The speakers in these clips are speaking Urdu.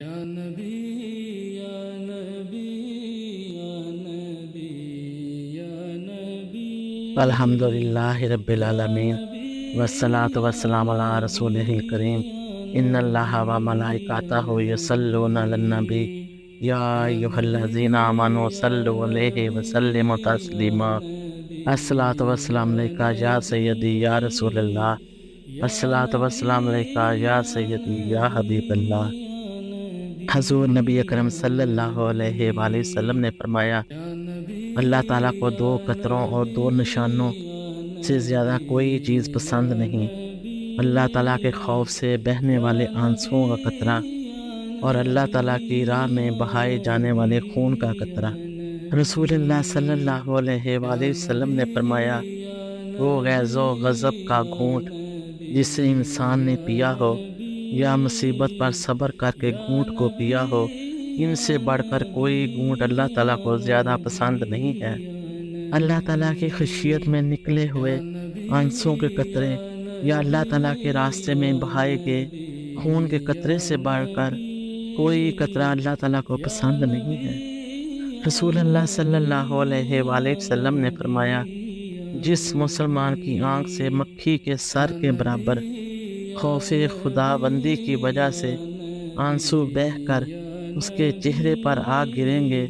یا نبی یا نبی یا نبی یا نبی الحمدللہ رب العالمین والصلاة والسلام علی رسولہ الکریم ان اللہ و ملائکتہ یصلون علی النبی یا ایھا الذین آمنوا صلوا علیہ وسلموا تسلیما الصلاۃ والسلام علیکہ یا سیدی یا رسول اللہ الصلاۃ والسلام علیکہ یا سیدی یا حبیب اللہ۔ حضور نبی اکرم صلی اللہ علیہ وآلہ وسلم نے فرمایا، اللہ تعالیٰ کو دو قطروں اور دو نشانوں سے زیادہ کوئی چیز پسند نہیں، اللہ تعالیٰ کے خوف سے بہنے والے آنسوؤں کا قطرہ اور اللہ تعالیٰ کی راہ میں بہائے جانے والے خون کا قطرہ۔ رسول اللہ صلی اللہ علیہ وآلہ وسلم نے فرمایا، وہ غیظ و غضب کا گھونٹ جسے انسان نے پیا ہو یا مصیبت پر صبر کر کے گھونٹ کو پیا ہو، ان سے بڑھ کر کوئی گھونٹ اللہ تعالیٰ کو زیادہ پسند نہیں ہے۔ اللہ تعالیٰ کی خشیت میں نکلے ہوئے آنسوں کے قطرے یا اللہ تعالیٰ کے راستے میں بہائے گئے خون کے قطرے سے بڑھ کر کوئی قطرہ اللہ تعالیٰ کو پسند نہیں ہے۔ رسول اللہ صلی اللہ علیہ وآلہ وسلم نے فرمایا، جس مسلمان کی آنکھ سے مکھی کے سر کے برابر خوف خدا بندی کی وجہ سے آنسو بہہ کر اس کے چہرے پر آ گریں گے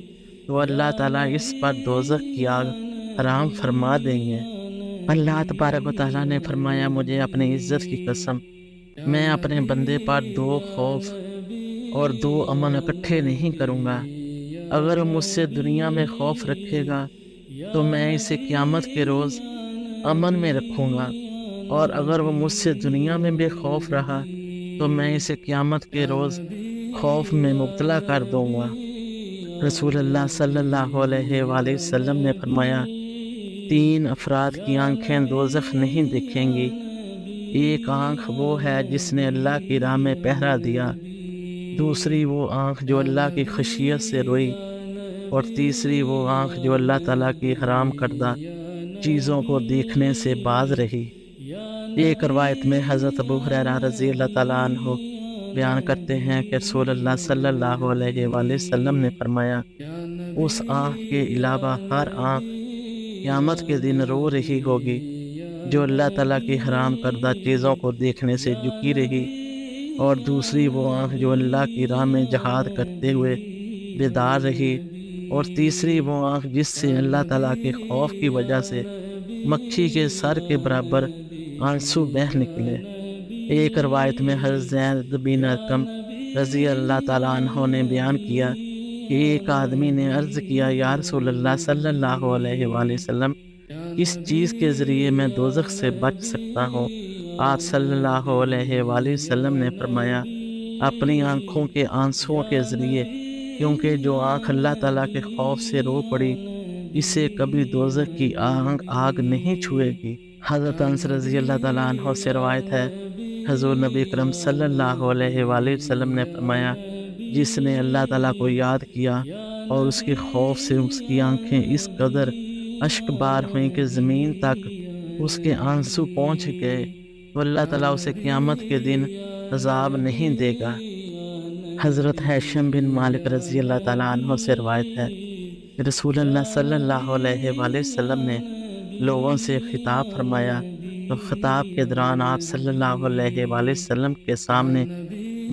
تو اللہ تعالیٰ اس پر دوزخ کی آگ حرام فرما دیں گے۔ اللہ تبارک و تعالیٰ نے فرمایا، مجھے اپنی عزت کی قسم، میں اپنے بندے پر دو خوف اور دو امن اکٹھے نہیں کروں گا۔ اگر وہ مجھ سے دنیا میں خوف رکھے گا تو میں اسے قیامت کے روز امن میں رکھوں گا، اور اگر وہ مجھ سے دنیا میں بے خوف رہا تو میں اسے قیامت کے روز خوف میں مبتلا کر دوں گا۔ رسول اللہ صلی اللہ علیہ وآلہ وسلم نے فرمایا، تین افراد کی آنکھیں دوزخ نہیں دیکھیں گی۔ ایک آنکھ وہ ہے جس نے اللہ کی راہ میں پہرا دیا، دوسری وہ آنکھ جو اللہ کی خشیت سے روئی، اور تیسری وہ آنکھ جو اللہ تعالیٰ کی حرام کردہ چیزوں کو دیکھنے سے باز رہی۔ ایک روایت میں حضرت ابو ہریرہ رضی اللہ تعالیٰ عنہ بیان کرتے ہیں کہ رسول اللہ صلی اللہ علیہ وآلہ وسلم نے فرمایا، اس آنکھ کے علاوہ ہر آنکھ قیامت کے دن رو رہی ہوگی جو اللہ تعالیٰ کی حرام کردہ چیزوں کو دیکھنے سے جھکی رہی، اور دوسری وہ آنکھ جو اللہ کی راہ میں جہاد کرتے ہوئے بیدار رہی، اور تیسری وہ آنکھ جس سے اللہ تعالیٰ کے خوف کی وجہ سے مکھی کے سر کے برابر آنسو بہہ نکلے۔ ایک روایت میں حضرت زید بن ارقم رضی اللہ تعالیٰ عنہ نے بیان کیا کہ ایک آدمی نے عرض کیا، یا رسول اللہ صلی اللہ علیہ وآلہ وسلم، کس چیز کے ذریعے میں دوزخ سے بچ سکتا ہوں؟ آپ صلی اللہ علیہ وآلہ وسلم نے فرمایا، اپنی آنکھوں کے آنسوؤں کے ذریعے، کیونکہ جو آنکھ اللہ تعالیٰ کے خوف سے رو پڑی اسے کبھی دوزخ کی آگ نہیں چھوئے گی۔ حضرت انس رضی اللہ تعالیٰ عنہ سے روایت ہے، حضور نبی اکرم صلی اللہ علیہ وآلہ وسلم نے فرمایا، جس نے اللہ تعالیٰ کو یاد کیا اور اس کے خوف سے اس کی آنکھیں اس قدر اشک بار ہوئیں کہ زمین تک اس کے آنسو پہنچ گئے، تو اللہ تعالیٰ اسے قیامت کے دن عذاب نہیں دے گا۔ حضرت ہیثم بن مالک رضی اللہ تعالیٰ عنہ سے روایت ہے کہ رسول اللہ صلی اللہ علیہ وآلہ وسلم نے لوگوں سے خطاب فرمایا تو خطاب کے دوران آپ صلی اللہ علیہ وآلہ وسلم کے سامنے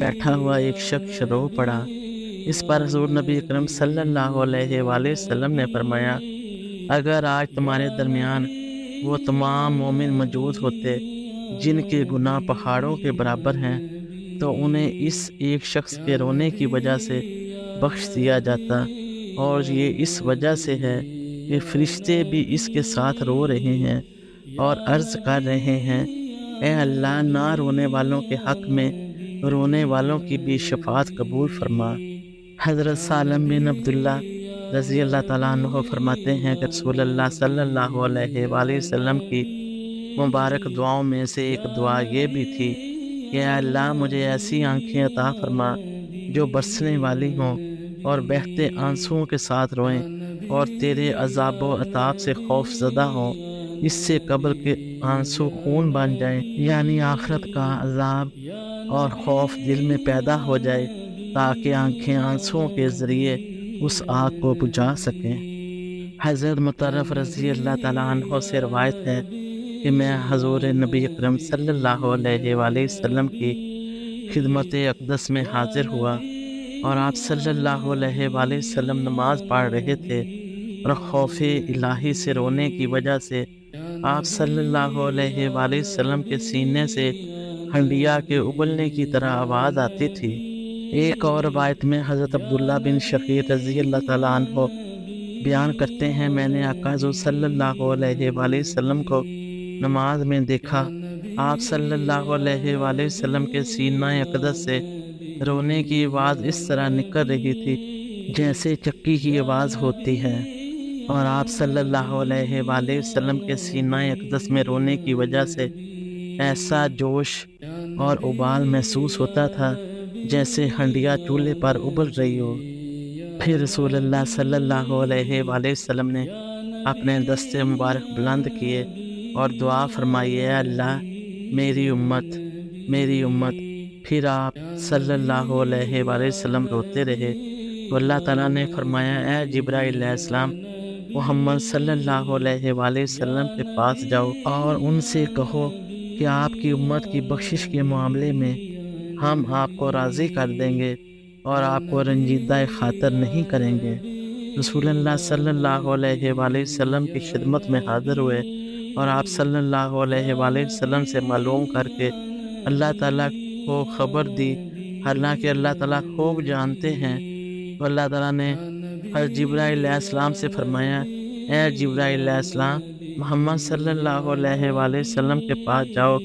بیٹھا ہوا ایک شخص رو پڑا۔ اس پر حضور نبی اکرم صلی اللہ علیہ وآلہ وسلم نے فرمایا، اگر آج تمہارے درمیان وہ تمام مومن موجود ہوتے جن کے گناہ پہاڑوں کے برابر ہیں تو انہیں اس ایک شخص کے رونے کی وجہ سے بخش دیا جاتا، اور یہ اس وجہ سے ہے کہ فرشتے بھی اس کے ساتھ رو رہے ہیں اور عرض کر رہے ہیں، اے اللہ، نہ رونے والوں کے حق میں رونے والوں کی بھی شفاعت قبول فرما۔ حضرت سالم بن عبداللہ رضی اللہ تعالیٰ عنہ فرماتے ہیں کہ رسول اللہ صلی اللہ علیہ وآلہ وسلم کی مبارک دعاؤں میں سے ایک دعا یہ بھی تھی کہ اے اللہ، مجھے ایسی آنکھیں عطا فرما جو برسنے والی ہوں اور بہتے آنسوؤں کے ساتھ روئیں، اور تیرے عذاب و عطاب سے خوف زدہ ہوں، اس سے قبر کے آنسو خون بن جائیں، یعنی آخرت کا عذاب اور خوف دل میں پیدا ہو جائے، تاکہ آنکھیں آنسوؤں کے ذریعے اس آگ کو بجھا سکیں۔ حضرت مطرف رضی اللہ تعالیٰ عنہ سے روایت ہے کہ میں حضور نبی اکرم صلی اللہ علیہ وآلہ وسلم کی خدمت اقدس میں حاضر ہوا اور آپ صلی اللہ علیہ وآلہ وسلم نماز پڑھ رہے تھے اور خوف الہی سے رونے کی وجہ سے آپ صلی اللہ علیہ وآلہ وسلم کے سینے سے ہنڈیا کے ابلنے کی طرح آواز آتی تھی۔ ایک اور روایت میں حضرت عبداللہ بن شقیق رضی اللہ تعالیٰ عنہ بیان کرتے ہیں، میں نے آقا حضور صلی اللہ علیہ وآلہ وسلم کو نماز میں دیکھا۔ آپ صلی اللہ علیہ وآلہ وسلم کے سینہ اقدس سے رونے کی آواز اس طرح نکل رہی تھی جیسے چکی کی آواز ہوتی ہے، اور آپ صلی اللہ علیہ وآلہ وسلم کے سینہ اقدس میں رونے کی وجہ سے ایسا جوش اور ابال محسوس ہوتا تھا جیسے ہنڈیا چولہے پر ابل رہی ہو۔ پھر رسول اللہ صلی اللہ علیہ وآلہ وسلم نے اپنے دست مبارک بلند کیے اور دعا فرمائی، اے اللہ میری امت۔ پھر آپ صلی اللہ علیہ وآلہ وسلم روتے رہے تو اللہ تعالیٰ نے فرمایا، اے جبرائیل علیہ السلام، محمد صلی اللہ علیہ وآلہ وسلم کے پاس جاؤ اور ان سے کہو کہ آپ کی امت کی بخشش کے معاملے میں ہم آپ کو راضی کر دیں گے اور آپ کو رنجیدہ خاطر نہیں کریں گے۔ رسول اللہ صلی اللہ علیہ وآلہ وسلم کی خدمت میں حاضر ہوئے اور آپ صلی اللہ علیہ وآلہ وسلم سے معلوم کر کے اللہ تعالیٰ کو خبر دی، حالانکہ اللہ تعالیٰ خوب جانتے ہیں۔ تو اللہ تعالیٰ نے حضرت جبرائیل علیہ السلام سے فرمایا، اے جبرائیل علیہ السلام، محمد صلی اللہ علیہ وآلہ وسلم کے پاس جاؤ